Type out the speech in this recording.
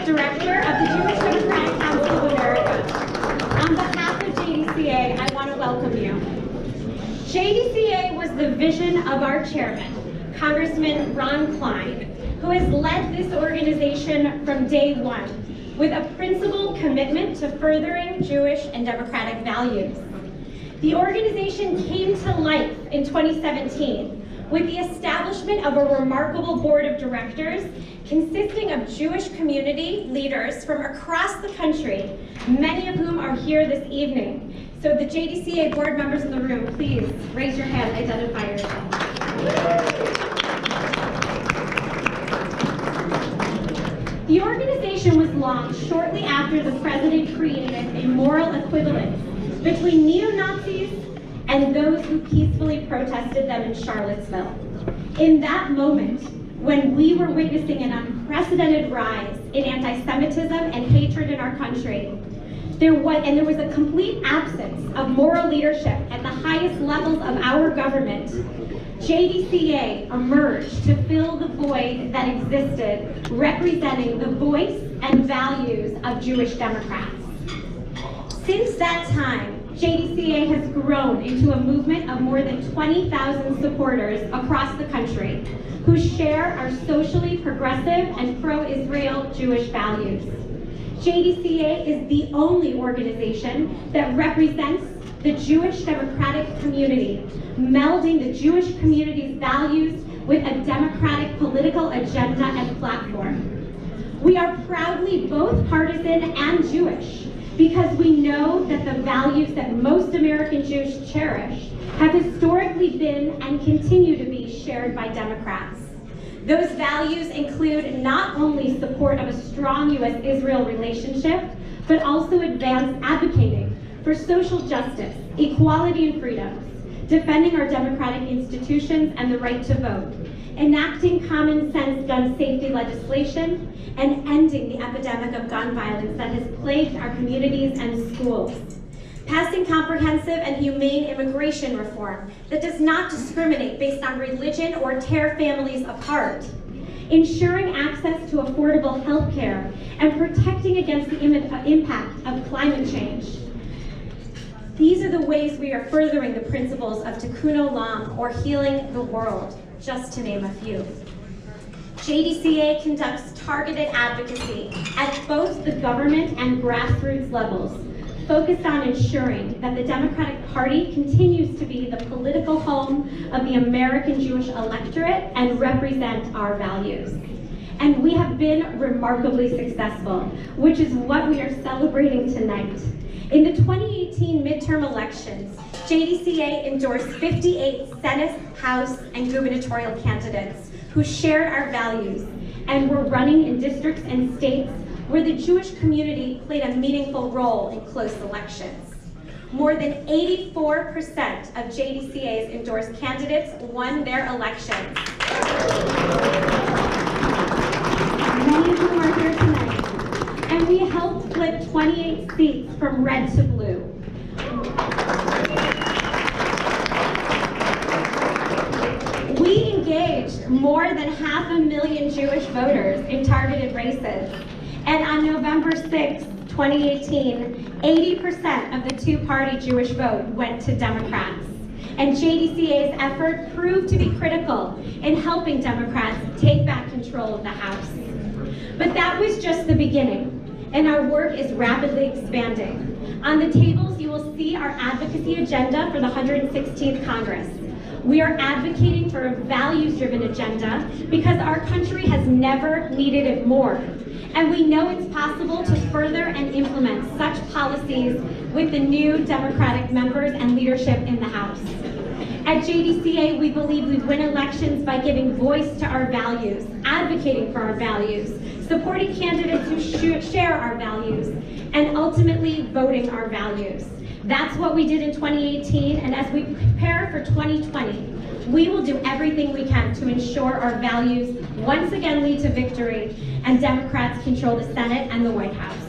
Director of the Jewish Democratic Council of America. On behalf of JDCA, I want to welcome you. JDCA was the vision of our chairman, Congressman Ron Klein, who has led this organization from day one with a principled commitment to furthering Jewish and democratic values. The organization came to life in 2017 with the establishment of a remarkable board of directors consisting of Jewish community leaders from across the country, many of whom are here this evening. So the JDCA board members in the room, please raise your hand, identify yourself. The organization was launched shortly after the president created a moral equivalence between neo-Nazis and those who peacefully protested them in Charlottesville. In that moment, when we were witnessing an unprecedented rise in anti-Semitism and hatred in our country, there was a complete absence of moral leadership at the highest levels of our government, JDCA emerged to fill the void that existed, representing the voice and values of Jewish Democrats. Since that time, JDCA has grown into a movement of more than 20,000 supporters across the country who share our socially progressive and pro-Israel Jewish values. JDCA is the only organization that represents the Jewish democratic community, melding the Jewish community's values with a democratic political agenda and platform. We are proudly both partisan and Jewish because we know that the values that most American Jews cherish have historically been and continue to be shared by Democrats. Those values include not only support of a strong U.S.-Israel relationship, but also advanced advocating for social justice, equality and freedoms, defending our democratic institutions and the right to vote, enacting common sense gun safety legislation, and ending the epidemic of gun violence that has plagued our communities and schools. Passing comprehensive and humane immigration reform that does not discriminate based on religion or tear families apart. Ensuring access to affordable health care and protecting against the impact of climate change. These are the ways we are furthering the principles of Tikkun Olam, or healing the world, just to name a few. JDCA conducts targeted advocacy at both the government and grassroots levels, focused on ensuring that the Democratic Party continues to be the political home of the American Jewish electorate and represent our values. And we have been remarkably successful, which is what we are celebrating tonight. In the 2018 midterm elections, JDCA endorsed 58 Senate, House, and gubernatorial candidates who shared our values and were running in districts and states where the Jewish community played a meaningful role in close elections. More than 84% of JDCA's endorsed candidates won their elections. Many of whom are here tonight, and we helped flip 28 seats from red to blue. We engaged more than 500,000 Jewish voters in targeted races. And on November 6, 2018, 80% of the two-party Jewish vote went to Democrats. And JDCA's effort proved to be critical in helping Democrats take back control of the House. But that was just the beginning, and our work is rapidly expanding. On the tables, you will see our advocacy agenda for the 116th Congress. We are advocating for a values-driven agenda because our country has never needed it more. And we know it's possible to further and implement such policies with the new Democratic members and leadership in the House. At JDCA, we believe we win elections by giving voice to our values, advocating for our values, supporting candidates who share our values, and ultimately voting our values. That's what we did in 2018, and as we prepare for 2020, we will do everything we can to ensure our values once again lead to victory and Democrats control the Senate and the White House.